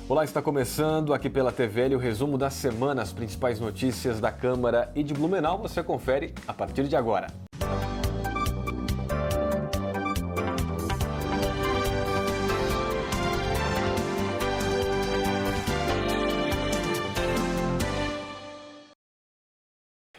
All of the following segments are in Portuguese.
Olá, está começando aqui pela TVL o resumo da semana, as principais notícias da Câmara e de Blumenau você confere a partir de agora.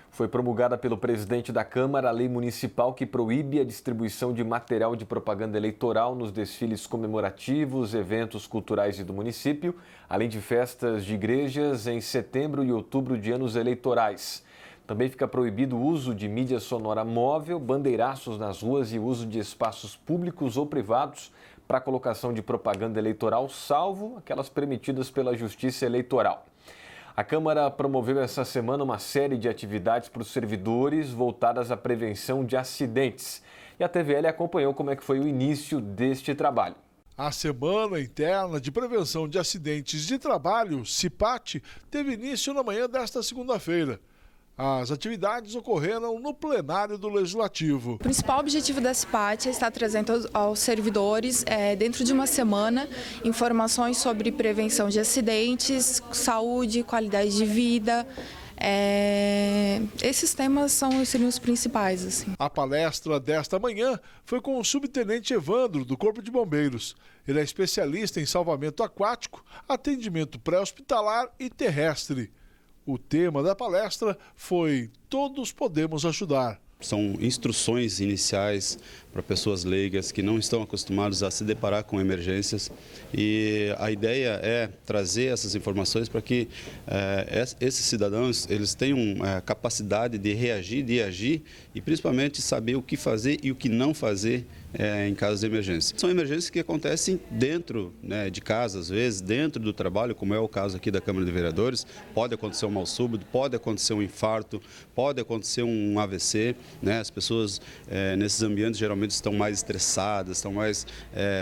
Foi promulgada pelo presidente da Câmara a lei municipal que proíbe a distribuição de material de propaganda eleitoral nos desfiles comemorativos, eventos culturais do município, além de festas de igrejas em setembro e outubro de anos eleitorais. Também fica proibido o uso de mídia sonora móvel, bandeiraços nas ruas e uso de espaços públicos ou privados para colocação de propaganda eleitoral, salvo aquelas permitidas pela Justiça Eleitoral. A Câmara promoveu essa semana uma série de atividades para os servidores voltadas à prevenção de acidentes. E a TVL acompanhou como é que foi o início deste trabalho. A Semana Interna de Prevenção de Acidentes de Trabalho, CIPAT, teve início na manhã desta segunda-feira. As atividades ocorreram no plenário do Legislativo. O principal objetivo da CIPAT é estar trazendo aos servidores, dentro de uma semana, informações sobre prevenção de acidentes, saúde, qualidade de vida. Esses temas seriam os principais. Assim. A palestra desta manhã foi com o subtenente Evandro, do Corpo de Bombeiros. Ele é especialista em salvamento aquático, atendimento pré-hospitalar e terrestre. O tema da palestra foi Todos Podemos Ajudar. São instruções iniciais para pessoas leigas que não estão acostumadas a se deparar com emergências e a ideia é trazer essas informações para que esses cidadãos eles tenham capacidade de reagir, de agir e principalmente saber o que fazer e o que não fazer em casos de emergência. São emergências que acontecem dentro de casa, às vezes, dentro do trabalho, como é o caso aqui da Câmara de Vereadores. Pode acontecer um mal súbito, pode acontecer um infarto, pode acontecer um AVC. As pessoas nesses ambientes geralmente estão mais estressadas, estão mais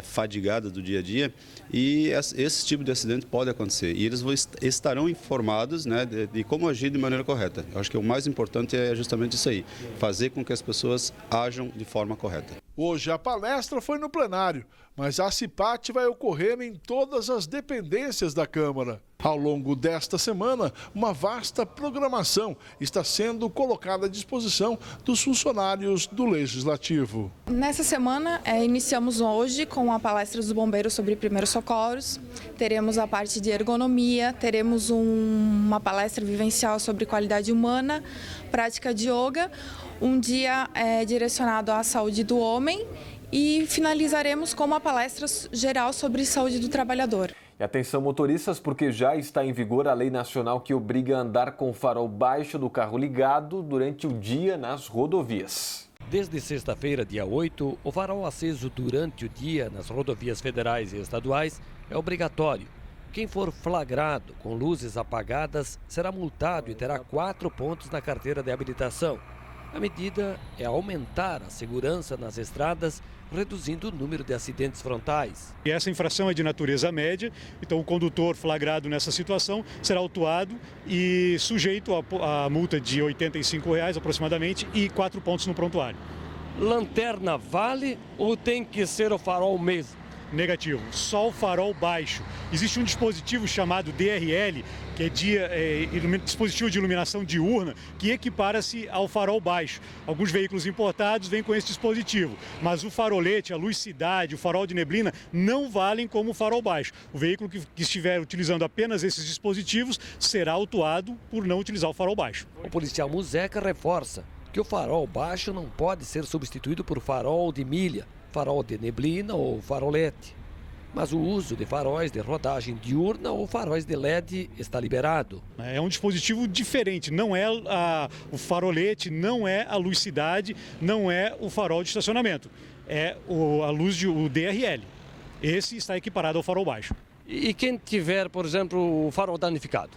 fadigadas do dia a dia e esse tipo de acidente pode acontecer e eles estarão informados de como agir de maneira correta. Eu acho que o mais importante é justamente isso aí, fazer com que as pessoas ajam de forma correta. Hoje a palestra foi no plenário, mas a CIPAT vai ocorrer em todas as dependências da Câmara. Ao longo desta semana, uma vasta programação está sendo colocada à disposição dos funcionários do Legislativo. Nessa semana, iniciamos hoje com a palestra dos bombeiros sobre primeiros socorros, teremos a parte de ergonomia, teremos uma palestra vivencial sobre qualidade humana, prática de yoga, um dia direcionado à saúde do homem e finalizaremos com uma palestra geral sobre saúde do trabalhador. E atenção motoristas, porque já está em vigor a lei nacional que obriga a andar com o farol baixo do carro ligado durante o dia nas rodovias. Desde sexta-feira, dia 8, o farol aceso durante o dia nas rodovias federais e estaduais é obrigatório. Quem for flagrado com luzes apagadas será multado e terá 4 pontos na carteira de habilitação. A medida é aumentar a segurança nas estradas, reduzindo o número de acidentes frontais. E essa infração é de natureza média, então o condutor flagrado nessa situação será autuado e sujeito a multa de R$ 85 aproximadamente e 4 pontos no prontuário. Lanterna vale ou tem que ser o farol mesmo? Negativo, só o farol baixo. Existe um dispositivo chamado DRL, que é dispositivo de iluminação diurna, que equipara-se ao farol baixo. Alguns veículos importados vêm com esse dispositivo, mas o farolete, a lucidade, o farol de neblina não valem como o farol baixo. O veículo que estiver utilizando apenas esses dispositivos será autuado por não utilizar o farol baixo. O policial Muzeca reforça que o farol baixo não pode ser substituído por farol de milha, farol de neblina ou farolete. Mas o uso de faróis de rodagem diurna ou faróis de LED está liberado. É um dispositivo diferente, não é o farolete, não é a lucidade, não é o farol de estacionamento. É a luz o DRL. Esse está equiparado ao farol baixo. E quem tiver, por exemplo, o farol danificado?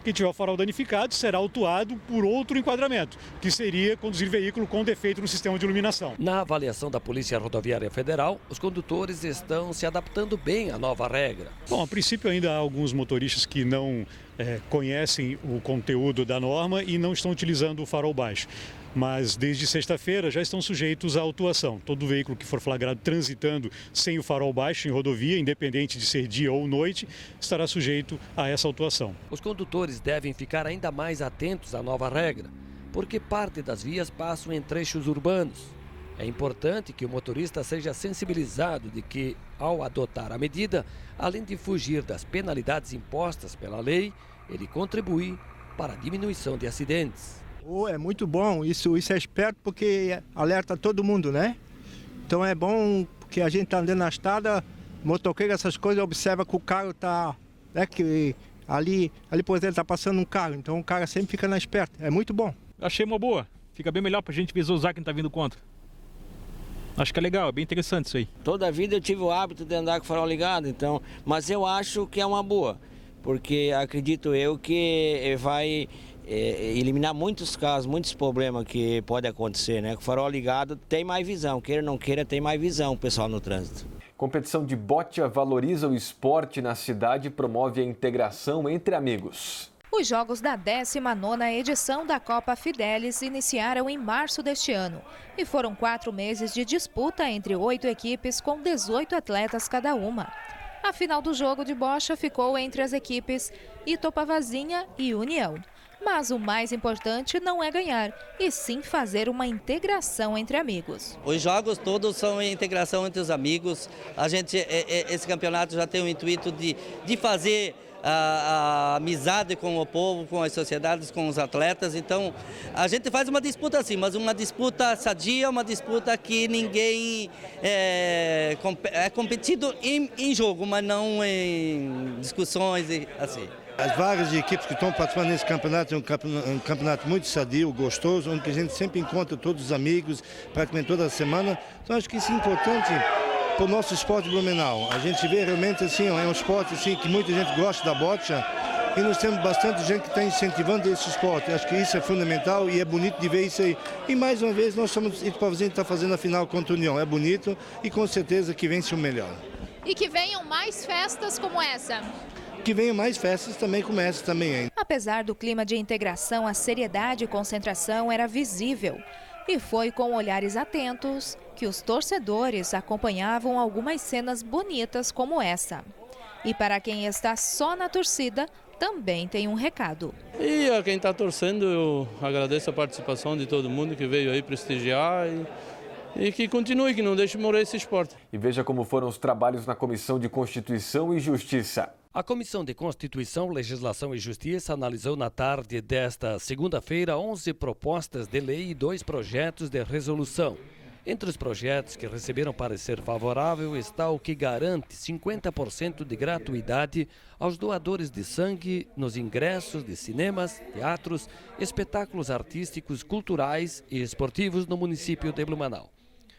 Quem tiver o farol danificado será autuado por outro enquadramento, que seria conduzir veículo com defeito no sistema de iluminação. Na avaliação da Polícia Rodoviária Federal, os condutores estão se adaptando bem à nova regra. Bom, a princípio ainda há alguns motoristas que não conhecem o conteúdo da norma e não estão utilizando o farol baixo. mas desde sexta-feira já estão sujeitos à autuação. Todo veículo que for flagrado transitando sem o farol baixo em rodovia, independente de ser dia ou noite, estará sujeito a essa autuação. Os condutores devem ficar ainda mais atentos à nova regra, porque parte das vias passam em trechos urbanos. É importante que o motorista seja sensibilizado de que, ao adotar a medida, além de fugir das penalidades impostas pela lei, ele contribui para a diminuição de acidentes. É muito bom, isso é esperto porque alerta todo mundo, né? Então é bom porque a gente está andando na estrada, motoqueiro, essas coisas, observa que o carro está, né, que ali, por exemplo, está passando um carro, então o cara sempre fica na esperta, é muito bom. Achei uma boa, fica bem melhor para a gente visualizar quem está vindo contra. Acho que é legal, é bem interessante isso aí. Toda a vida eu tive o hábito de andar com o farol ligado, então, mas eu acho que é uma boa, porque acredito eu que vai eliminar muitos casos, muitos problemas que pode acontecer, né? Com o farol ligado tem mais visão, queira ou não queira, tem mais visão o pessoal no trânsito. Competição de boccia valoriza o esporte na cidade e promove a integração entre amigos. Os jogos da 19ª edição da Copa Fidelis iniciaram em março deste ano e foram 4 meses de disputa entre 8 equipes com 18 atletas cada uma. A final do jogo de bocha ficou entre as equipes Itopavazinha e União. Mas o mais importante não é ganhar, e sim fazer uma integração entre amigos. Os jogos todos são integração entre os amigos. Esse campeonato já tem o intuito de fazer a amizade com o povo, com as sociedades, com os atletas. Então, a gente faz uma disputa assim, mas uma disputa sadia, uma disputa que ninguém é competido em jogo, mas não em discussões e assim. As várias equipes que estão participando nesse campeonato é um campeonato muito sadio, gostoso, onde a gente sempre encontra todos os amigos, praticamente toda semana. Então acho que isso é importante para o nosso esporte Blumenau. A gente vê realmente assim, é um esporte assim, que muita gente gosta da bocha e nós temos bastante gente que está incentivando esse esporte. Acho que isso é fundamental e é bonito de ver isso aí. E mais uma vez nós somos Itopavazinho está fazendo a final contra a União. É bonito e com certeza que vence o melhor. E que venham mais festas como essa. Que venham mais festas também como essa também, hein? Apesar do clima de integração, a seriedade e concentração era visível. E foi com olhares atentos que os torcedores acompanhavam algumas cenas bonitas como essa. E para quem está só na torcida, também tem um recado. E a quem está torcendo, eu agradeço a participação de todo mundo que veio aí prestigiar e que continue, que não deixe morrer esse esporte. E veja como foram os trabalhos na Comissão de Constituição e Justiça. A Comissão de Constituição, Legislação e Justiça analisou na tarde desta segunda-feira 11 propostas de lei e 2 projetos de resolução. Entre os projetos que receberam parecer favorável está o que garante 50% de gratuidade aos doadores de sangue nos ingressos de cinemas, teatros, espetáculos artísticos, culturais e esportivos no município de Blumenau.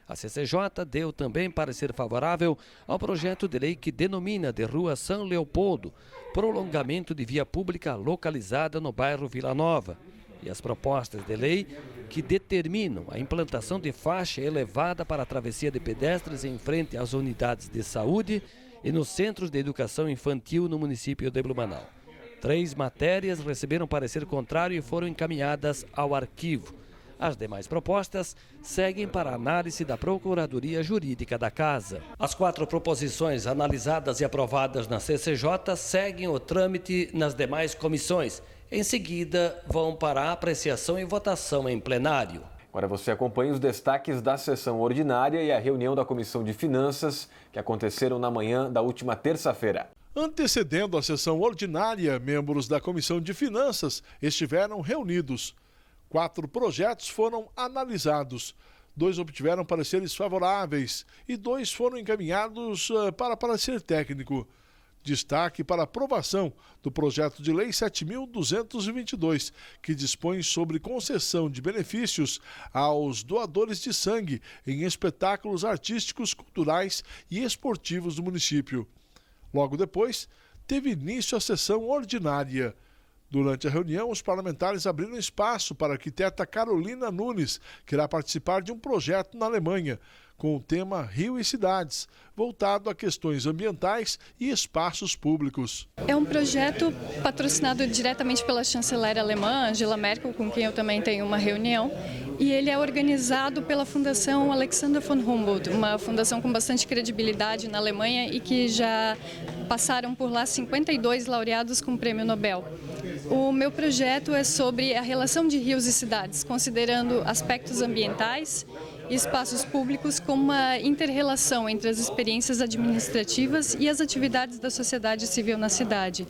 A CCJ deu também parecer favorável ao projeto de lei que denomina de Rua São Leopoldo, prolongamento de via pública localizada no bairro Vila Nova, e as propostas de lei que determinam a implantação de faixa elevada para a travessia de pedestres em frente às unidades de saúde e nos centros de educação infantil no município de Blumenau. 3 matérias receberam parecer contrário e foram encaminhadas ao arquivo. As demais propostas seguem para análise da Procuradoria Jurídica da Casa. As 4 proposições analisadas e aprovadas na CCJ seguem o trâmite nas demais comissões. Em seguida, vão para a apreciação e votação em plenário. Agora você acompanha os destaques da sessão ordinária e a reunião da Comissão de Finanças, que aconteceram na manhã da última terça-feira. Antecedendo a sessão ordinária, membros da Comissão de Finanças estiveram reunidos. 4 projetos foram analisados, 2 obtiveram pareceres favoráveis e 2 foram encaminhados para parecer técnico. Destaque para a aprovação do projeto de lei 7.222, que dispõe sobre concessão de benefícios aos doadores de sangue em espetáculos artísticos, culturais e esportivos do município. Logo depois, teve início a sessão ordinária. Durante a reunião, os parlamentares abriram espaço para a arquiteta Carolina Nunes, que irá participar de um projeto na Alemanha, com o tema Rio e Cidades, voltado a questões ambientais e espaços públicos. É um projeto patrocinado diretamente pela chanceler alemã, Angela Merkel, com quem eu também tenho uma reunião, e ele é organizado pela Fundação Alexander von Humboldt, uma fundação com bastante credibilidade na Alemanha e que já passaram por lá 52 laureados com o Prêmio Nobel. O meu projeto é sobre a relação de rios e cidades, considerando aspectos ambientais e espaços públicos como uma inter-relação entre as experiências administrativas e as atividades da sociedade civil na cidade.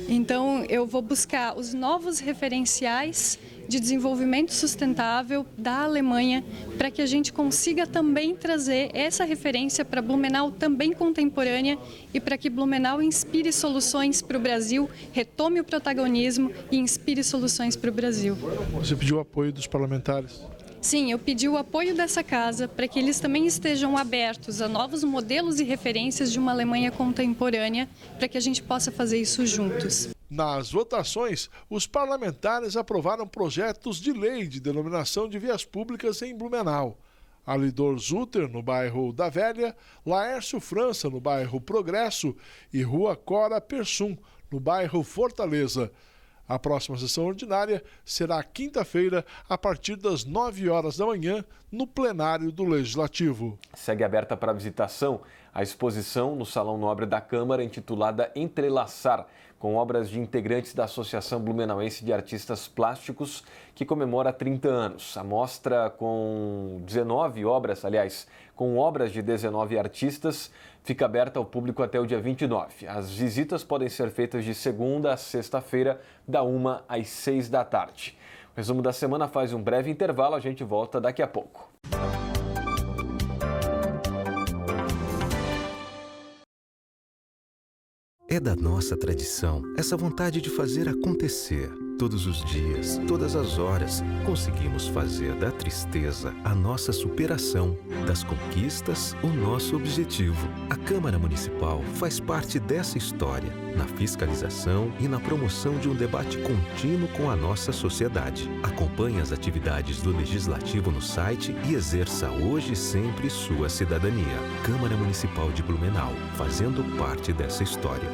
Então, eu vou buscar os novos referenciais de desenvolvimento sustentável da Alemanha para que a gente consiga também trazer essa referência para Blumenau também contemporânea e para que Blumenau inspire soluções para o Brasil, retome o protagonismo e inspire soluções para o Brasil. Você pediu o apoio dos parlamentares? Sim, eu pedi o apoio dessa casa para que eles também estejam abertos a novos modelos e referências de uma Alemanha contemporânea para que a gente possa fazer isso juntos. Nas votações, os parlamentares aprovaram projetos de lei de denominação de vias públicas em Blumenau. Alidor Zutter, no bairro da Velha, Laércio França, no bairro Progresso e Rua Cora Persum, no bairro Fortaleza. A próxima sessão ordinária será quinta-feira, a partir das 9 horas da manhã, no plenário do Legislativo. Segue aberta para visitação a exposição no Salão Nobre da Câmara, intitulada Entrelaçar, com obras de integrantes da Associação Blumenauense de Artistas Plásticos, que comemora 30 anos. A mostra com 19 obras, com obras de 19 artistas, fica aberta ao público até o dia 29. As visitas podem ser feitas de segunda a sexta-feira, da 1 às 6 da tarde. O resumo da semana faz um breve intervalo, a gente volta daqui a pouco. É da nossa tradição essa vontade de fazer acontecer. Todos os dias, todas as horas, conseguimos fazer da tristeza a nossa superação, das conquistas o nosso objetivo. A Câmara Municipal faz parte dessa história, na fiscalização e na promoção de um debate contínuo com a nossa sociedade. Acompanhe as atividades do Legislativo no site e exerça hoje e sempre sua cidadania. Câmara Municipal de Blumenau, fazendo parte dessa história.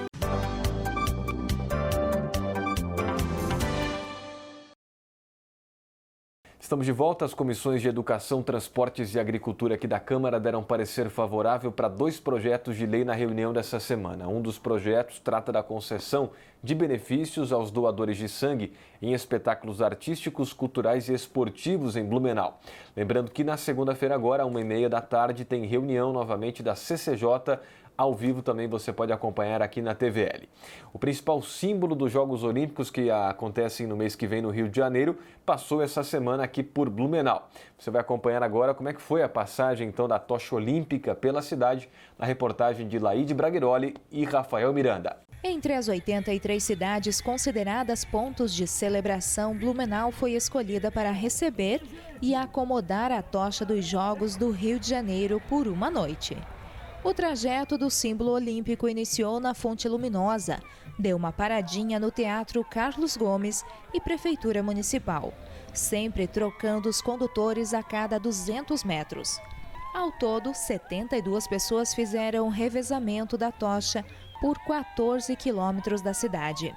Estamos de volta. As comissões de Educação, Transportes e Agricultura aqui da Câmara deram parecer favorável para 2 projetos de lei na reunião dessa semana. Um dos projetos trata da concessão de benefícios aos doadores de sangue em espetáculos artísticos, culturais e esportivos em Blumenau. Lembrando que na segunda-feira agora, 1h30 da tarde, tem reunião novamente da CCJ. Ao vivo também você pode acompanhar aqui na TVL. O principal símbolo dos Jogos Olímpicos, que acontecem no mês que vem no Rio de Janeiro, passou essa semana aqui por Blumenau. Você vai acompanhar agora como é que foi a passagem então da tocha olímpica pela cidade, na reportagem de Laide Braguiroli e Rafael Miranda. Entre as 83 cidades consideradas pontos de celebração, Blumenau foi escolhida para receber e acomodar a tocha dos Jogos do Rio de Janeiro por uma noite. O trajeto do símbolo olímpico iniciou na Fonte Luminosa, deu uma paradinha no Teatro Carlos Gomes e Prefeitura Municipal, sempre trocando os condutores a cada 200 metros. Ao todo, 72 pessoas fizeram revezamento da tocha por 14 quilômetros da cidade.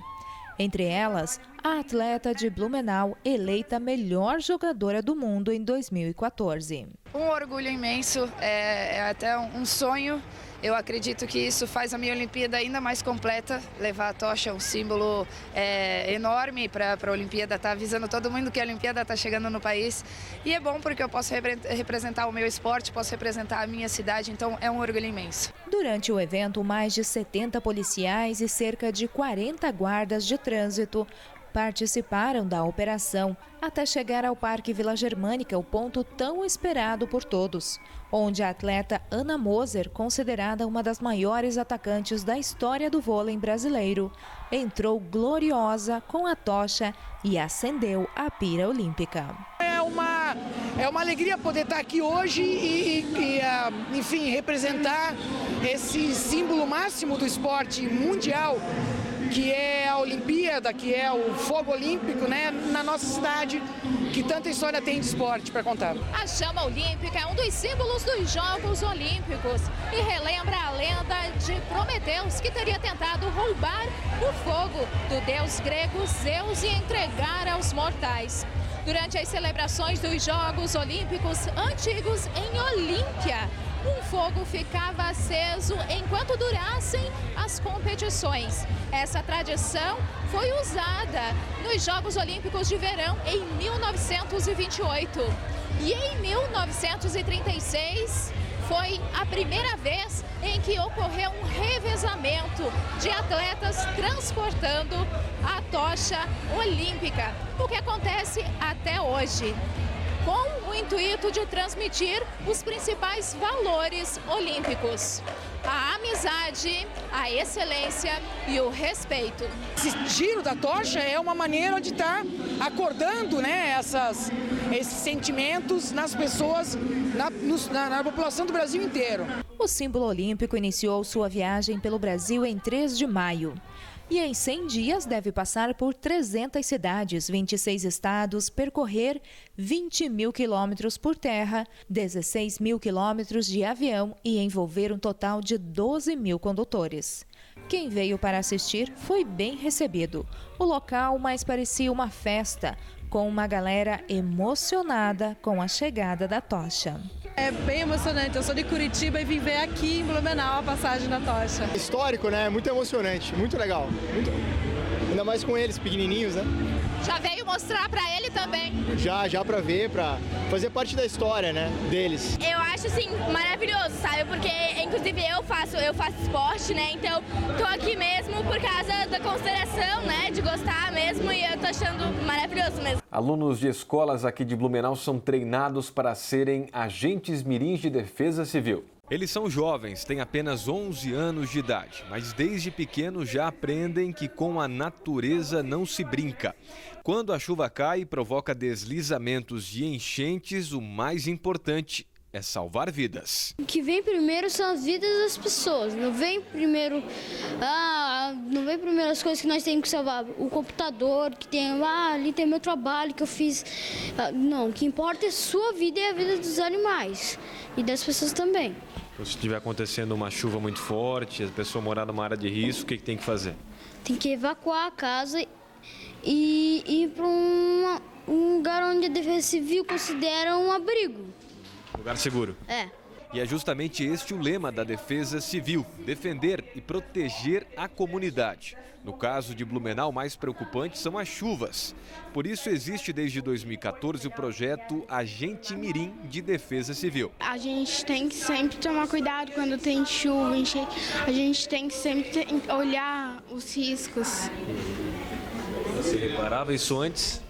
Entre elas, a atleta de Blumenau, eleita melhor jogadora do mundo em 2014. Um orgulho imenso, é até um sonho. Eu acredito que isso faz a minha Olimpíada ainda mais completa. Levar a tocha é um símbolo enorme para a Olimpíada, tá avisando todo mundo que a Olimpíada está chegando no país. E é bom porque eu posso representar o meu esporte, posso representar a minha cidade, então é um orgulho imenso. Durante o evento, mais de 70 policiais e cerca de 40 guardas de trânsito participaram da operação até chegar ao Parque Vila Germânica, o ponto tão esperado por todos, onde a atleta Ana Moser, considerada uma das maiores atacantes da história do vôlei brasileiro, entrou gloriosa com a tocha e acendeu a pira olímpica. É uma alegria poder estar aqui hoje enfim, representar esse símbolo máximo do esporte mundial, que é a Olimpíada, que é o fogo olímpico, né, na nossa cidade, que tanta história tem de esporte para contar. A chama olímpica é um dos símbolos dos Jogos Olímpicos e relembra a lenda de Prometeus, que teria tentado roubar o fogo do deus grego Zeus e entregar aos mortais. durante as celebrações dos Jogos Olímpicos Antigos em Olímpia. Um fogo ficava aceso enquanto durassem as competições. Essa tradição foi usada nos Jogos Olímpicos de Verão em 1928. E em 1936 foi a primeira vez em que ocorreu um revezamento de atletas transportando a tocha olímpica, o que acontece até hoje, com o intuito de transmitir os principais valores olímpicos: a amizade, a excelência e o respeito. Esse giro da tocha é uma maneira de estar acordando, né, esses sentimentos nas pessoas, na população do Brasil inteiro. O símbolo olímpico iniciou sua viagem pelo Brasil em 3 de maio. E em 100 dias deve passar por 300 cidades, 26 estados, percorrer 20 mil quilômetros por terra, 16 mil quilômetros de avião e envolver um total de 12 mil condutores. Quem veio para assistir foi bem recebido. O local mais parecia uma festa, com uma galera emocionada com a chegada da tocha. É bem emocionante, eu sou de Curitiba e vim ver aqui em Blumenau a passagem da tocha. Histórico, né? Muito emocionante, muito legal. Ainda mais com eles, pequenininhos, né? Já veio mostrar para ele também? Já para ver, para fazer parte da história, né, deles. Eu acho, assim, maravilhoso, sabe? Porque, inclusive, eu faço esporte, né? Então, tô aqui mesmo por causa da consideração, né? De gostar mesmo e eu tô achando maravilhoso mesmo. Alunos de escolas aqui de Blumenau são treinados para serem agentes mirins de defesa civil. Eles são jovens, têm apenas 11 anos de idade, mas desde pequenos já aprendem que com a natureza não se brinca. Quando a chuva cai e provoca deslizamentos e enchentes, o mais importante é salvar vidas. O que vem primeiro são as vidas das pessoas. Não vem primeiro as coisas que nós temos que salvar. O computador, que tem ali tem meu trabalho que eu fiz. Não, o que importa é a sua vida e a vida dos animais e das pessoas também. Se estiver acontecendo uma chuva muito forte, a pessoa morar numa área de risco, o que tem que fazer? Tem que evacuar a casa e ir para um lugar onde a Defesa Civil considera um abrigo. Lugar seguro. É. E é justamente este o lema da Defesa Civil: defender e proteger a comunidade. No caso de Blumenau, o mais preocupante são as chuvas. Por isso existe desde 2014 o projeto Agente Mirim de Defesa Civil. A gente tem que sempre tomar cuidado quando tem chuva, a gente tem que sempre olhar os riscos. Você reparava isso antes?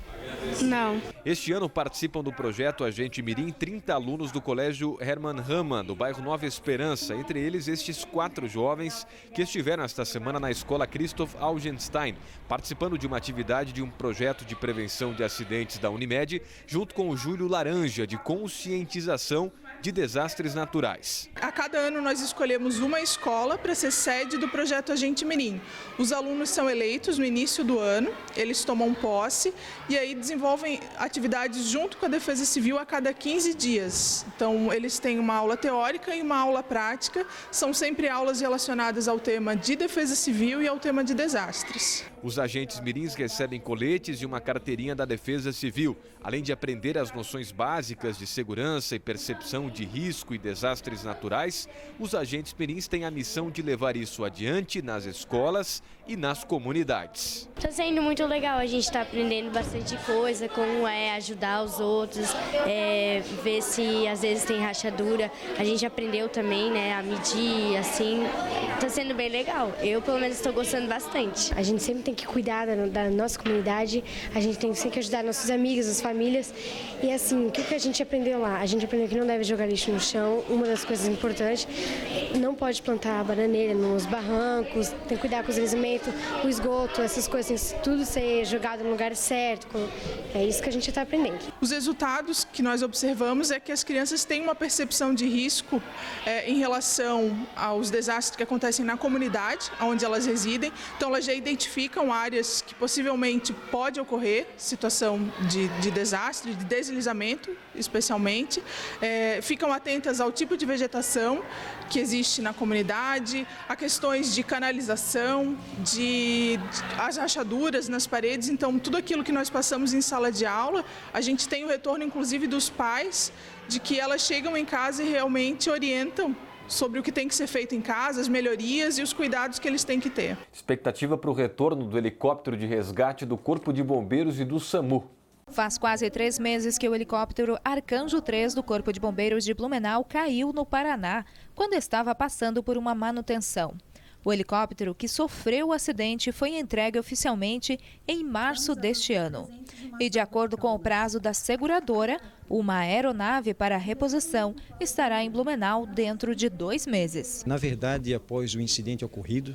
Não. Este ano participam do projeto Agente Mirim 30 alunos do Colégio Hermann Hammann, do bairro Nova Esperança. Entre eles, estes 4 jovens que estiveram esta semana na escola Christoph Augenstein, participando de uma atividade de um projeto de prevenção de acidentes da Unimed, junto com o Júlio Laranja, de conscientização de desastres naturais. A cada ano nós escolhemos uma escola para ser sede do projeto Agente Mirim. Os alunos são eleitos no início do ano, eles tomam posse e aí desenvolvem atividades junto com a Defesa Civil a cada 15 dias. Então, eles têm uma aula teórica e uma aula prática. São sempre aulas relacionadas ao tema de Defesa Civil e ao tema de desastres. Os agentes mirins recebem coletes e uma carteirinha da Defesa Civil, além de aprender as noções básicas de segurança e percepção de risco e desastres naturais. Os agentes mirins têm a missão de levar isso adiante nas escolas e nas comunidades. Está sendo muito legal, a gente está aprendendo bastante coisa, como ajudar os outros, ver se às vezes tem rachadura. A gente aprendeu também, a medir, assim, está sendo bem legal. Eu, pelo menos, estou gostando bastante. A gente sempre tem que cuidar da nossa comunidade, a gente tem sempre que ajudar nossos amigos, as famílias. E assim, o que a gente aprendeu lá? A gente aprendeu que não deve jogar lixo no chão, uma das coisas importantes, não pode plantar bananeira nos barrancos, tem que cuidar com os resíduos, o esgoto, essas coisas, tem que tudo ser jogado no lugar certo. É isso que a gente está aprendendo. Os resultados que nós observamos é que as crianças têm uma percepção de risco em relação aos desastres que acontecem na comunidade onde elas residem. Então, elas já identificam indicam áreas que possivelmente pode ocorrer situação de desastre, de deslizamento, especialmente. Ficam atentas ao tipo de vegetação que existe na comunidade, a questões de canalização, as rachaduras nas paredes. Então, tudo aquilo que nós passamos em sala de aula, a gente tem o retorno, inclusive, dos pais, de que elas chegam em casa e realmente orientam sobre o que tem que ser feito em casa, as melhorias e os cuidados que eles têm que ter. Expectativa para o retorno do helicóptero de resgate do Corpo de Bombeiros e do SAMU. Faz quase 3 meses que o helicóptero Arcanjo 3 do Corpo de Bombeiros de Blumenau caiu no Paraná, quando estava passando por uma manutenção. O helicóptero que sofreu o acidente foi entregue oficialmente em março deste ano. E, de acordo com o prazo da seguradora, uma aeronave para reposição estará em Blumenau dentro de 2 meses. Na verdade, após o incidente ocorrido,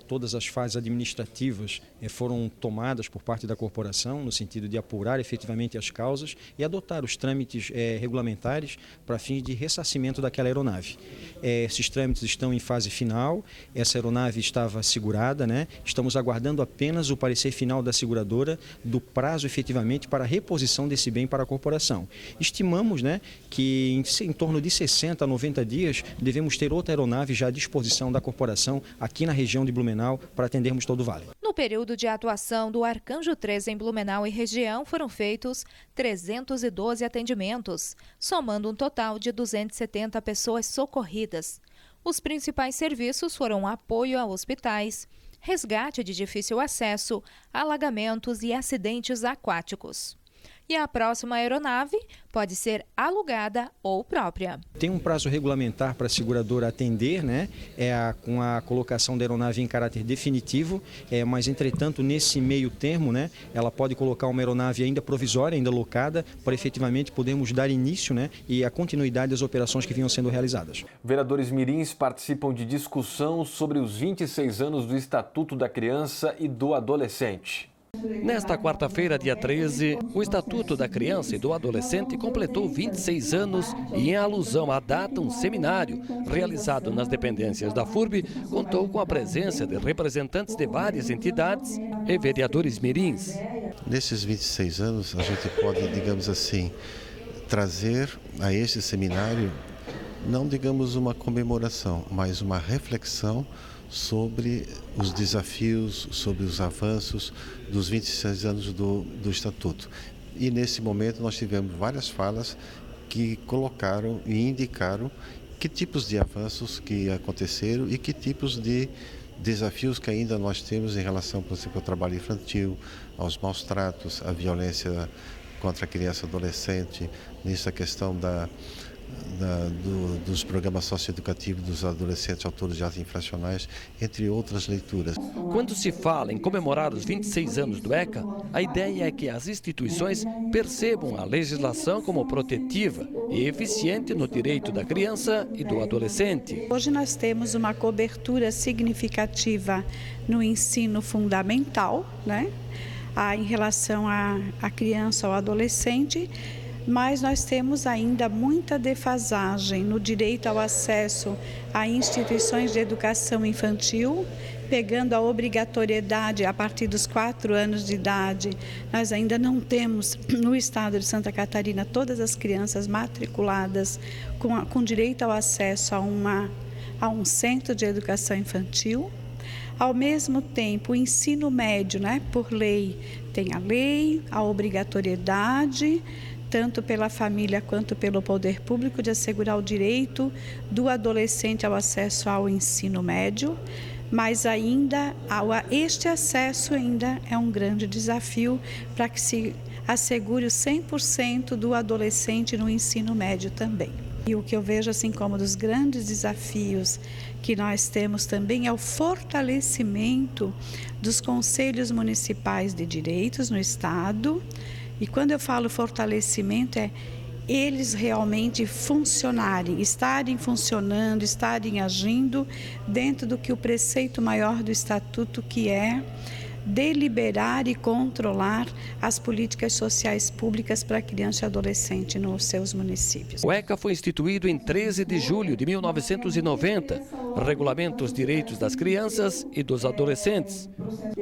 todas as fases administrativas foram tomadas por parte da corporação no sentido de apurar efetivamente as causas e adotar os trâmites regulamentares para fins de ressarcimento daquela aeronave. Esses trâmites estão em fase final, essa aeronave estava segurada, Estamos aguardando apenas o parecer final da seguradora do prazo efetivamente para a reposição desse bem para a corporação. Estimamos que em torno de 60 a 90 dias devemos ter outra aeronave já à disposição da corporação aqui na região de Blumenau para atendermos todo o vale. No período de atuação do Arcanjo 3 em Blumenau e região foram feitos 312 atendimentos, somando um total de 270 pessoas socorridas. Os principais serviços foram apoio a hospitais, resgate de difícil acesso, alagamentos e acidentes aquáticos. E a próxima aeronave pode ser alugada ou própria. Tem um prazo regulamentar para a seguradora atender, com a colocação da aeronave em caráter definitivo, mas entretanto nesse meio termo, ela pode colocar uma aeronave ainda provisória, ainda locada, para efetivamente podermos dar início e a continuidade das operações que vinham sendo realizadas. Vereadores mirins participam de discussão sobre os 26 anos do Estatuto da Criança e do Adolescente. Nesta quarta-feira, dia 13, o Estatuto da Criança e do Adolescente completou 26 anos e, em alusão à data, um seminário realizado nas dependências da FURB contou com a presença de representantes de várias entidades e vereadores mirins. Nesses 26 anos, a gente pode, digamos assim, trazer a este seminário, não digamos uma comemoração, mas uma reflexão sobre os desafios, sobre os avanços dos 26 anos do Estatuto. E nesse momento nós tivemos várias falas que colocaram e indicaram que tipos de avanços que aconteceram e que tipos de desafios que ainda nós temos em relação, por exemplo, ao trabalho infantil, aos maus tratos, à violência contra a criança e adolescente, nisso a questão dos programas socioeducativos dos adolescentes autores de atos infracionais, entre outras leituras. Quando se fala em comemorar os 26 anos do ECA, a ideia é que as instituições percebam a legislação como protetiva e eficiente no direito da criança e do adolescente. Hoje nós temos uma cobertura significativa no ensino fundamental, em relação à criança ou adolescente, mas nós temos ainda muita defasagem no direito ao acesso a instituições de educação infantil, pegando a obrigatoriedade a partir dos 4 anos de idade. Nós ainda não temos no estado de Santa Catarina todas as crianças matriculadas com direito ao acesso a um centro de educação infantil. Ao mesmo tempo, o ensino médio, por lei, tem a lei, a obrigatoriedade, tanto pela família quanto pelo poder público, de assegurar o direito do adolescente ao acesso ao ensino médio, mas ainda este acesso ainda é um grande desafio para que se assegure o 100% do adolescente no ensino médio também. E o que eu vejo assim como dos grandes desafios que nós temos também é o fortalecimento dos conselhos municipais de direitos no estado. E quando eu falo fortalecimento, é eles realmente funcionarem, estarem funcionando, estarem agindo dentro do que o preceito maior do Estatuto, que é deliberar e controlar as políticas sociais públicas para criança e adolescente nos seus municípios. O ECA foi instituído em 13 de julho de 1990, regulamenta os direitos das crianças e dos adolescentes.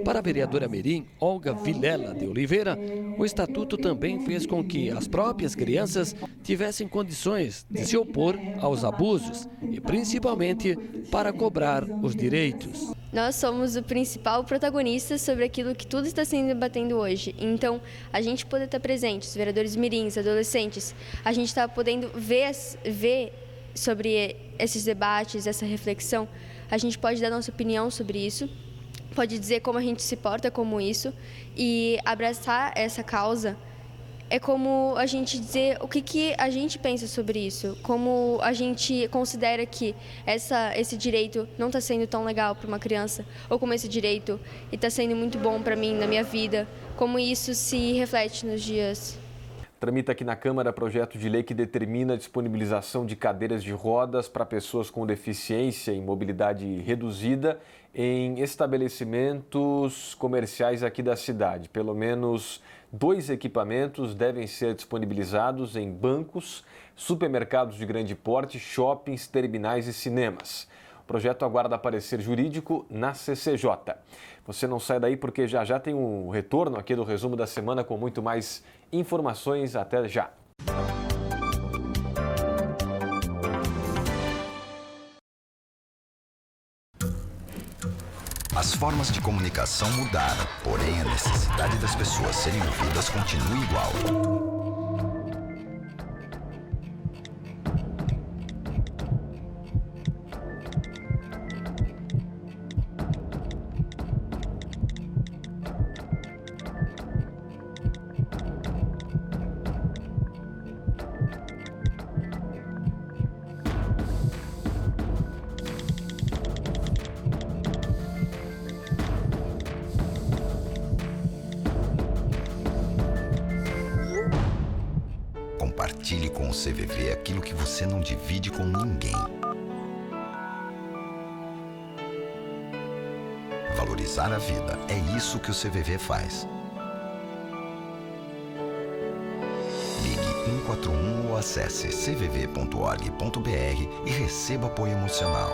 Para a vereadora mirim, Olga Vilela de Oliveira, o estatuto também fez com que as próprias crianças tivessem condições de se opor aos abusos e principalmente para cobrar os direitos. Nós somos o principal protagonista sobre aquilo que tudo está sendo debatendo hoje. Então, a gente poder estar presente, os vereadores mirins, adolescentes, a gente está podendo ver sobre esses debates, essa reflexão. A gente pode dar nossa opinião sobre isso, pode dizer como a gente se porta como isso e abraçar essa causa. É como a gente dizer o que a gente pensa sobre isso, como a gente considera que esse direito não está sendo tão legal para uma criança, ou como esse direito está sendo muito bom para mim, na minha vida, como isso se reflete nos dias. Tramita aqui na Câmara projeto de lei que determina a disponibilização de cadeiras de rodas para pessoas com deficiência e mobilidade reduzida em estabelecimentos comerciais aqui da cidade. Pelo menos 2 equipamentos devem ser disponibilizados em bancos, supermercados de grande porte, shoppings, terminais e cinemas. O projeto aguarda parecer jurídico na CCJ. Você não sai daí porque já tem um retorno aqui do resumo da semana com muito mais informações. Até já! As formas de comunicação mudaram, porém a necessidade das pessoas serem ouvidas continua igual. Compartilhe com o CVV aquilo que você não divide com ninguém. Valorizar a vida, é isso que o CVV faz. Ligue 141 ou acesse cvv.org.br e receba apoio emocional.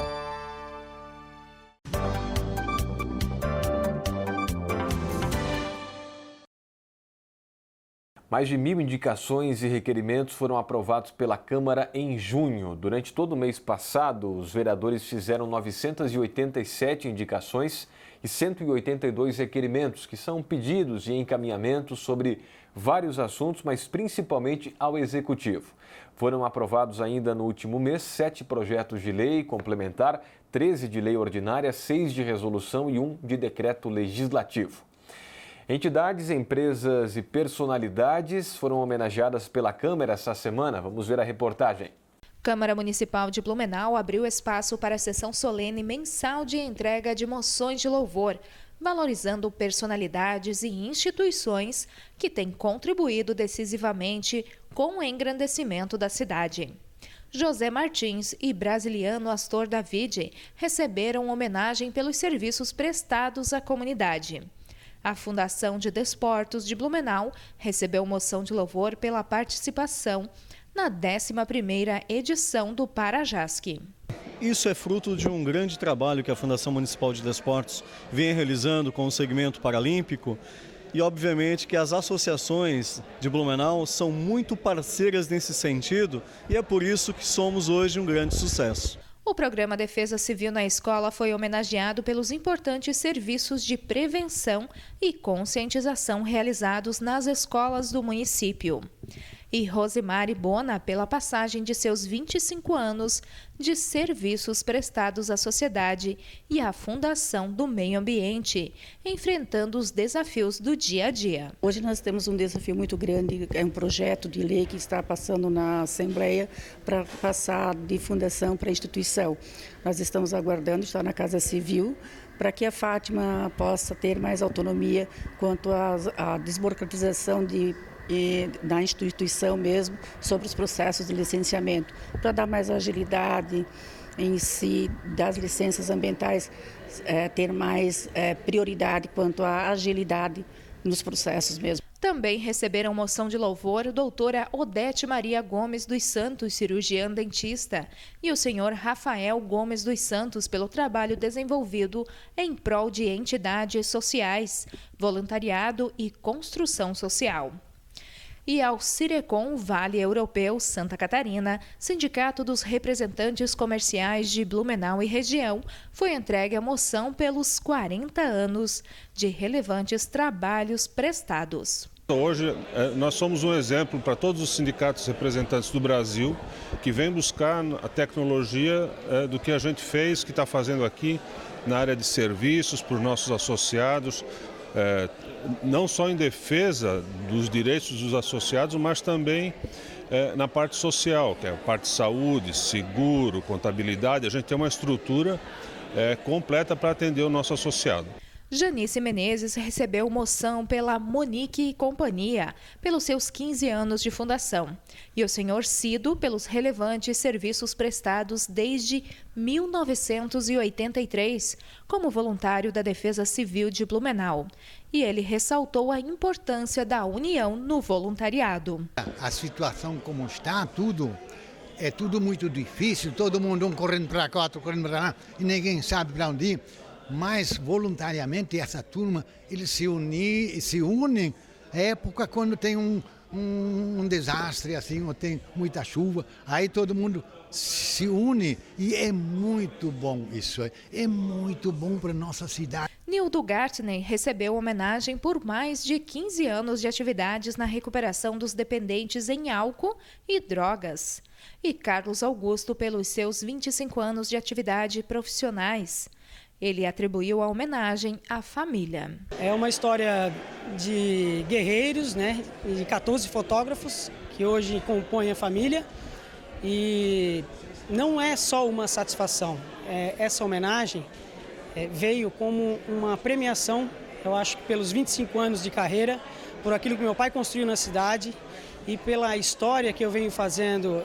Mais de 1.000 indicações e requerimentos foram aprovados pela Câmara em junho. Durante todo o mês passado, os vereadores fizeram 987 indicações e 182 requerimentos, que são pedidos e encaminhamentos sobre vários assuntos, mas principalmente ao Executivo. Foram aprovados ainda no último mês 7 projetos de lei complementar, 13 de lei ordinária, 6 de resolução e 1 de decreto legislativo. Entidades, empresas e personalidades foram homenageadas pela Câmara essa semana. Vamos ver a reportagem. Câmara Municipal de Blumenau abriu espaço para a sessão solene mensal de entrega de moções de louvor, valorizando personalidades e instituições que têm contribuído decisivamente com o engrandecimento da cidade. José Martins e Brasiliano Astor David receberam homenagem pelos serviços prestados à comunidade. A Fundação de Desportos de Blumenau recebeu moção de louvor pela participação na 11ª edição do Parajasc. Isso é fruto de um grande trabalho que a Fundação Municipal de Desportos vem realizando com o segmento paralímpico e, obviamente, que as associações de Blumenau são muito parceiras nesse sentido e é por isso que somos hoje um grande sucesso. O programa Defesa Civil na Escola foi homenageado pelos importantes serviços de prevenção e conscientização realizados nas escolas do município. E Rosemary Bona pela passagem de seus 25 anos de serviços prestados à sociedade e à Fundação do Meio Ambiente, enfrentando os desafios do dia a dia. Hoje nós temos um desafio muito grande, é um projeto de lei que está passando na Assembleia para passar de fundação para instituição. Nós estamos aguardando, está na Casa Civil, para que a Fátima possa ter mais autonomia quanto à desburocratização da instituição mesmo, sobre os processos de licenciamento, para dar mais agilidade em si das licenças ambientais ter mais prioridade quanto à agilidade nos processos mesmo. Também receberam moção de louvor a doutora Odete Maria Gomes dos Santos, cirurgiã dentista, e o senhor Rafael Gomes dos Santos pelo trabalho desenvolvido em prol de entidades sociais, voluntariado e construção social. E ao Cirecon Vale Europeu Santa Catarina, Sindicato dos Representantes Comerciais de Blumenau e região, foi entregue a moção pelos 40 anos de relevantes trabalhos prestados. Hoje nós somos um exemplo para todos os sindicatos representantes do Brasil que vêm buscar a tecnologia do que a gente fez, que está fazendo aqui na área de serviços por nossos associados, não só em defesa dos direitos dos associados, mas também na parte social, que é a parte de saúde, seguro, contabilidade. A gente tem uma estrutura completa para atender o nosso associado. Janice Menezes recebeu moção pela Monique e Companhia, pelos seus 15 anos de fundação, e o senhor Cido pelos relevantes serviços prestados desde 1983, como voluntário da Defesa Civil de Blumenau. E ele ressaltou a importância da união no voluntariado. A situação como está, é tudo muito difícil, todo mundo um correndo para cá, outro correndo para lá, e ninguém sabe para onde ir. Mas voluntariamente essa turma, eles se unem à época quando tem um desastre assim, ou tem muita chuva, aí todo mundo se une e é muito bom isso, é muito bom para nossa cidade. Nildo Gartner recebeu homenagem por mais de 15 anos de atividades na recuperação dos dependentes em álcool e drogas. E Carlos Augusto pelos seus 25 anos de atividade profissionais. Ele atribuiu a homenagem à família. É uma história de guerreiros, né, de 14 fotógrafos que hoje compõem a família. E não é só uma satisfação. Essa homenagem veio como uma premiação, eu acho que pelos 25 anos de carreira, por aquilo que meu pai construiu na cidade e pela história que eu venho fazendo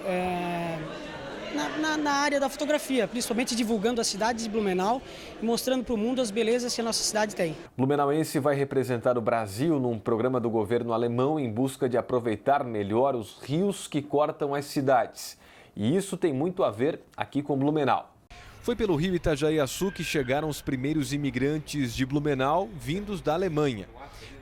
na área da fotografia, principalmente divulgando a cidade de Blumenau e mostrando para o mundo as belezas que a nossa cidade tem. Blumenauense vai representar o Brasil num programa do governo alemão em busca de aproveitar melhor os rios que cortam as cidades. E isso tem muito a ver aqui com Blumenau. Foi pelo rio Itajaiaçu que chegaram os primeiros imigrantes de Blumenau vindos da Alemanha.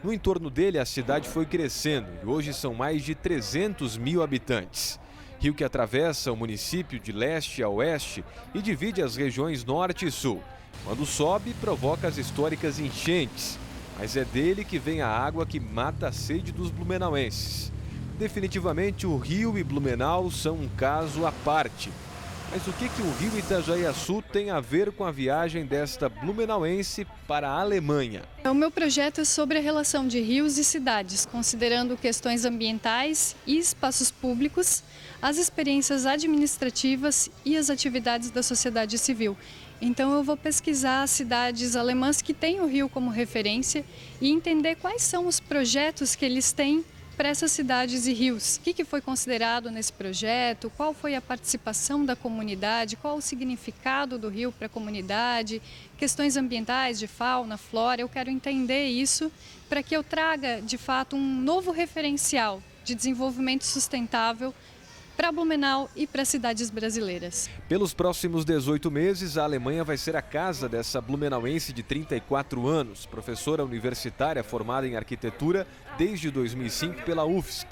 No entorno dele, a cidade foi crescendo e hoje são mais de 300 mil habitantes. Rio que atravessa o município de leste a oeste e divide as regiões norte e sul. Quando sobe, provoca as históricas enchentes. Mas é dele que vem a água que mata a sede dos blumenauenses. Definitivamente, o rio e Blumenau são um caso à parte. Mas o que o rio Itajaiaçu tem a ver com a viagem desta blumenauense para a Alemanha? O meu projeto é sobre a relação de rios e cidades, considerando questões ambientais e espaços públicos, as experiências administrativas e as atividades da sociedade civil. Então eu vou pesquisar cidades alemãs que têm o rio como referência e entender quais são os projetos que eles têm para essas cidades e rios. O que foi considerado nesse projeto, qual foi a participação da comunidade, qual o significado do rio para a comunidade, questões ambientais, de fauna, flora. Eu quero entender isso para que eu traga, de fato, um novo referencial de desenvolvimento sustentável para Blumenau e para cidades brasileiras. Pelos próximos 18 meses, a Alemanha vai ser a casa dessa blumenauense de 34 anos, professora universitária formada em arquitetura desde 2005 pela UFSC.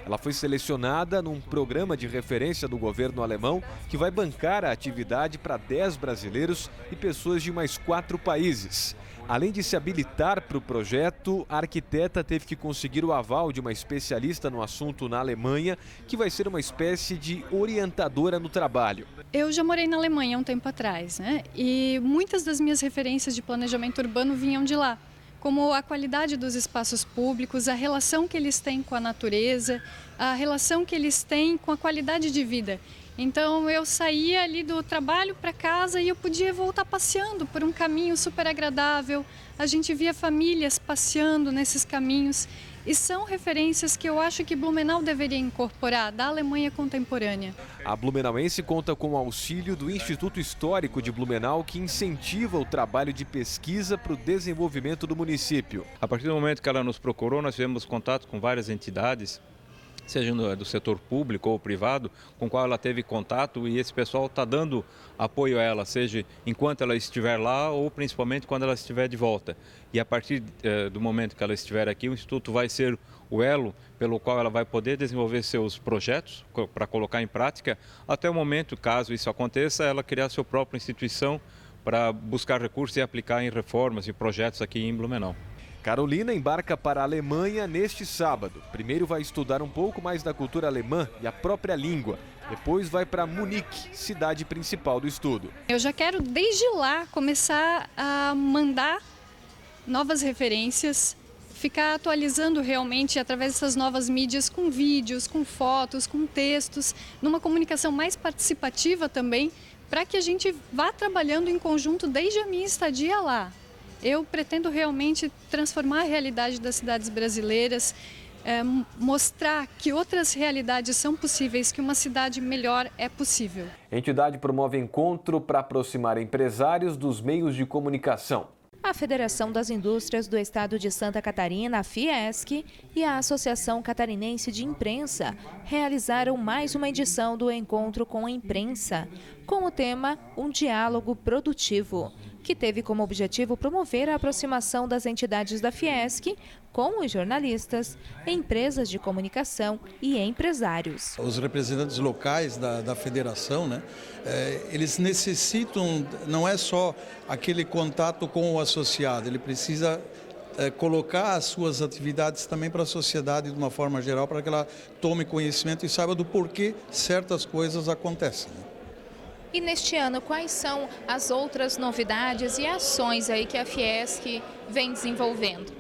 Ela foi selecionada num programa de referência do governo alemão que vai bancar a atividade para 10 brasileiros e pessoas de mais 4 países. Além de se habilitar para o projeto, a arquiteta teve que conseguir o aval de uma especialista no assunto na Alemanha, que vai ser uma espécie de orientadora no trabalho. Eu já morei na Alemanha há um tempo atrás, né? E muitas das minhas referências de planejamento urbano vinham de lá, como a qualidade dos espaços públicos, a relação que eles têm com a natureza, a relação que eles têm com a qualidade de vida. Então eu saía ali do trabalho para casa e eu podia voltar passeando por um caminho super agradável. A gente via famílias passeando nesses caminhos e são referências que eu acho que Blumenau deveria incorporar da Alemanha contemporânea. A blumenauense conta com o auxílio do Instituto Histórico de Blumenau, que incentiva o trabalho de pesquisa para o desenvolvimento do município. A partir do momento que ela nos procurou, nós tivemos contato com várias entidades, seja do setor público ou privado, com o qual ela teve contato, e esse pessoal está dando apoio a ela, seja enquanto ela estiver lá ou principalmente quando ela estiver de volta. E a partir do momento que ela estiver aqui, o Instituto vai ser o elo pelo qual ela vai poder desenvolver seus projetos para colocar em prática, até o momento, caso isso aconteça, ela criar sua própria instituição para buscar recursos e aplicar em reformas e projetos aqui em Blumenau. Carolina embarca para a Alemanha neste sábado. Primeiro vai estudar um pouco mais da cultura alemã e a própria língua. Depois vai para Munique, cidade principal do estudo. Eu já quero desde lá começar a mandar novas referências, ficar atualizando realmente através dessas novas mídias com vídeos, com fotos, com textos, numa comunicação mais participativa também, para que a gente vá trabalhando em conjunto desde a minha estadia lá. Eu pretendo realmente transformar a realidade das cidades brasileiras, mostrar que outras realidades são possíveis, que uma cidade melhor é possível. A entidade promove encontro para aproximar empresários dos meios de comunicação. A Federação das Indústrias do Estado de Santa Catarina, a Fiesc, e a Associação Catarinense de Imprensa realizaram mais uma edição do Encontro com a Imprensa, com o tema Um Diálogo Produtivo, que teve como objetivo promover a aproximação das entidades da Fiesc com os jornalistas, empresas de comunicação e empresários. Os representantes locais da federação, né, eles necessitam, não é só aquele contato com o associado, ele precisa colocar as suas atividades também para a sociedade de uma forma geral, para que ela tome conhecimento e saiba do porquê certas coisas acontecem. E neste ano, quais são as outras novidades e ações aí que a Fiesc vem desenvolvendo?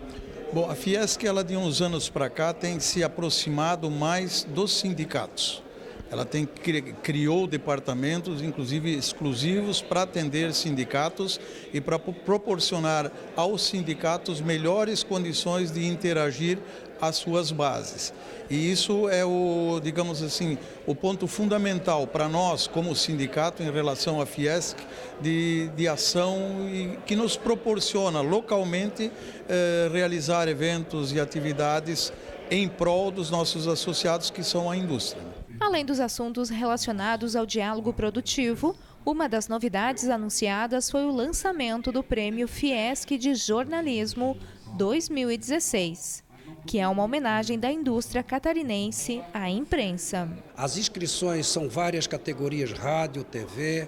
Bom, a Fiesc, ela de uns anos para cá tem se aproximado mais dos sindicatos. Ela criou departamentos, inclusive exclusivos, para atender sindicatos e para proporcionar aos sindicatos melhores condições de interagir às suas bases. E isso é digamos assim, o ponto fundamental para nós, como sindicato, em relação à Fiesc, de ação e que nos proporciona localmente realizar eventos e atividades em prol dos nossos associados, que são a indústria. Além dos assuntos relacionados ao diálogo produtivo, uma das novidades anunciadas foi o lançamento do Prêmio Fiesc de Jornalismo 2016, que é uma homenagem da indústria catarinense à imprensa. As inscrições são várias categorias: rádio, TV,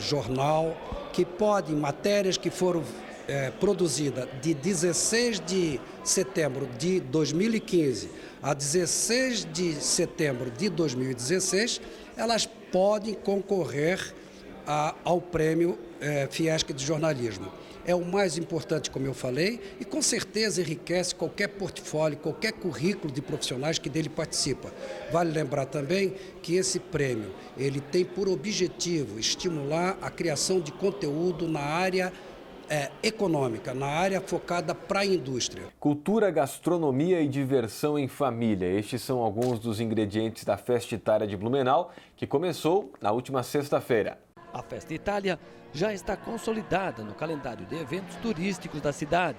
jornal, que podem, matérias que foram produzidas de 16 de setembro de 2015 a 16 de setembro de 2016, elas podem concorrer ao prêmio Fiesc de Jornalismo. É o mais importante, como eu falei, e com certeza enriquece qualquer portfólio, qualquer currículo de profissionais que dele participa. Vale lembrar também que esse prêmio ele tem por objetivo estimular a criação de conteúdo na área econômica, na área focada para a indústria. Cultura, gastronomia e diversão em família. Estes são alguns dos ingredientes da Festa Itália de Blumenau, que começou na última sexta-feira. A Festa Itália já está consolidada no calendário de eventos turísticos da cidade.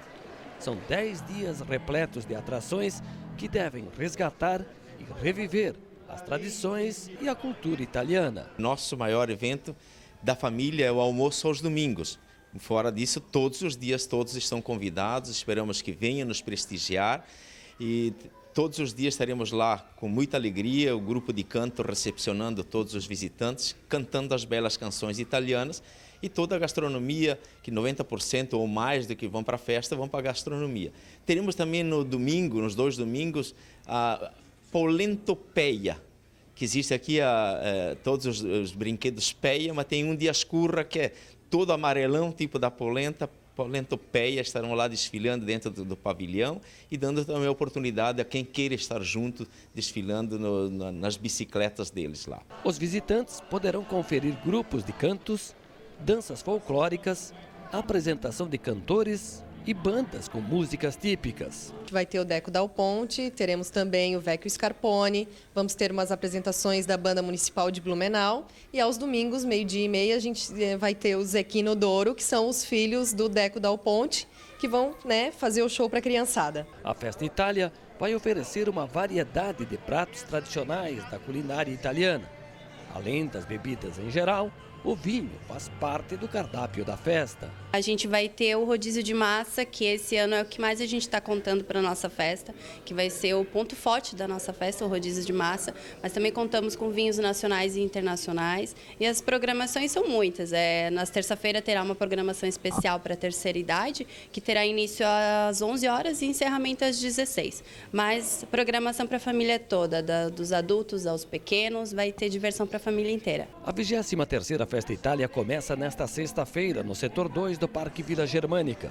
São 10 dias repletos de atrações que devem resgatar e reviver as tradições e a cultura italiana. Nosso maior evento da família é o almoço aos domingos. Fora disso, todos os dias, todos estão convidados, esperamos que venham nos prestigiar e todos os dias estaremos lá com muita alegria, o grupo de canto recepcionando todos os visitantes, cantando as belas canções italianas e toda a gastronomia, que 90% ou mais do que vão para a festa vão para a gastronomia. Teremos também no domingo, nos 2 domingos, a Polentopeia, que existe aqui todos os brinquedos peia, mas tem um de ascurra que é todo amarelão, tipo da polenta, Polentopeias estarão lá desfilando dentro do pavilhão e dando também oportunidade a quem queira estar junto, desfilando nas bicicletas deles lá. Os visitantes poderão conferir grupos de cantos, danças folclóricas, apresentação de cantores e bandas com músicas típicas. Vai ter o Deco Dal Ponte, teremos também o Vecchio Scarpone, vamos ter umas apresentações da Banda Municipal de Blumenau e aos domingos, 12h30, a gente vai ter o Zequino Douro, que são os filhos do Deco Dal Ponte, que vão fazer o show para a criançada. A Festa Itália vai oferecer uma variedade de pratos tradicionais da culinária italiana. Além das bebidas em geral, o vinho faz parte do cardápio da festa. A gente vai ter o rodízio de massa, que esse ano é o que mais a gente está contando para a nossa festa, que vai ser o ponto forte da nossa festa, o rodízio de massa. Mas também contamos com vinhos nacionais e internacionais. E as programações são muitas. Na terça-feira terá uma programação especial para a terceira idade, que terá início às 11 horas e encerramento às 16. Mas programação para a família toda, dos adultos aos pequenos, vai ter diversão para a família inteira. A 23ª Festa Itália começa nesta sexta-feira, no setor 2 do Parque Vila Germânica.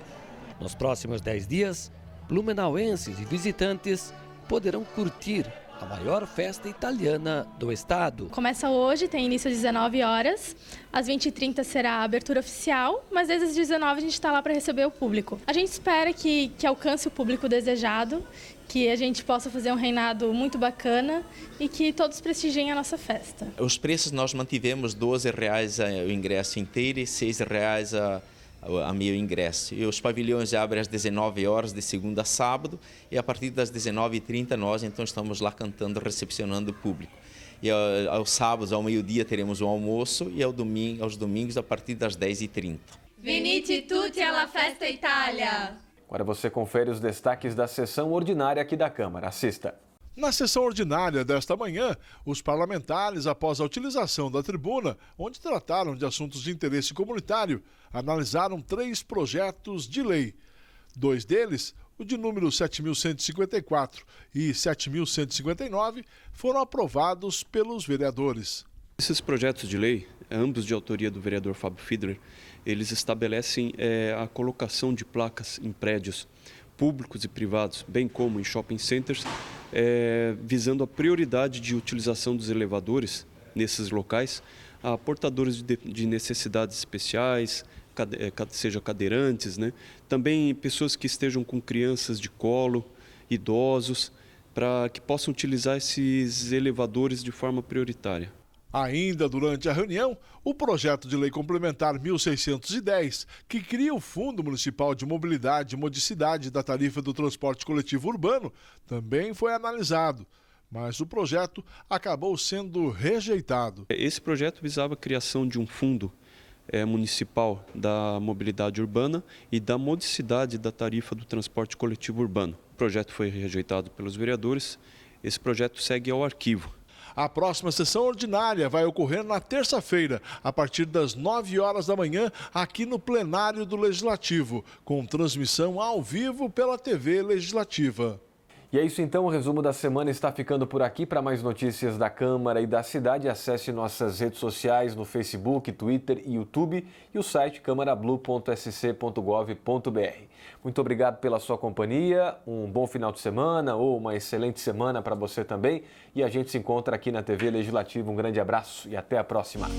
Nos próximos 10 dias, blumenauenses e visitantes poderão curtir a maior festa italiana do estado. Começa hoje, tem início às 19 horas. Às 20h30 será a abertura oficial, mas desde as 19 a gente está lá para receber o público. A gente espera que alcance o público desejado, que a gente possa fazer um reinado muito bacana e que todos prestigiem a nossa festa. Os preços nós mantivemos R$12 o ingresso inteiro e R$6 a meio ingresso. E os pavilhões abrem às 19 horas de segunda a sábado e a partir das 19h30 nós então estamos lá cantando, recepcionando o público. E aos sábados, ao meio-dia, teremos o almoço e aos domingos a partir das 10h30. Venite tutti alla Festa Italia! Agora você confere os destaques da sessão ordinária aqui da Câmara. Assista. Na sessão ordinária desta manhã, os parlamentares, após a utilização da tribuna, onde trataram de assuntos de interesse comunitário, analisaram 3 projetos de lei. 2 deles, o de número 7.154 e 7.159, foram aprovados pelos vereadores. Esses projetos de lei, ambos de autoria do vereador Fábio Fiedler, eles estabelecem a colocação de placas em prédios públicos e privados, bem como em shopping centers, visando a prioridade de utilização dos elevadores nesses locais a portadores de necessidades especiais, seja cadeirantes, também pessoas que estejam com crianças de colo, idosos, para que possam utilizar esses elevadores de forma prioritária. Ainda durante a reunião, o projeto de lei complementar 1610, que cria o Fundo Municipal de Mobilidade e Modicidade da Tarifa do Transporte Coletivo Urbano, também foi analisado, mas o projeto acabou sendo rejeitado. Esse projeto visava a criação de um fundo municipal da mobilidade urbana e da modicidade da tarifa do transporte coletivo urbano. O projeto foi rejeitado pelos vereadores, esse projeto segue ao arquivo. A próxima sessão ordinária vai ocorrer na terça-feira, a partir das 9 horas da manhã, aqui no plenário do Legislativo, com transmissão ao vivo pela TV Legislativa. E é isso então, o resumo da semana está ficando por aqui. Para mais notícias da Câmara e da cidade, acesse nossas redes sociais no Facebook, Twitter e YouTube e o site camarablu.sc.gov.br. Muito obrigado pela sua companhia, um bom final de semana ou uma excelente semana para você também. E a gente se encontra aqui na TV Legislativa. Um grande abraço e até a próxima.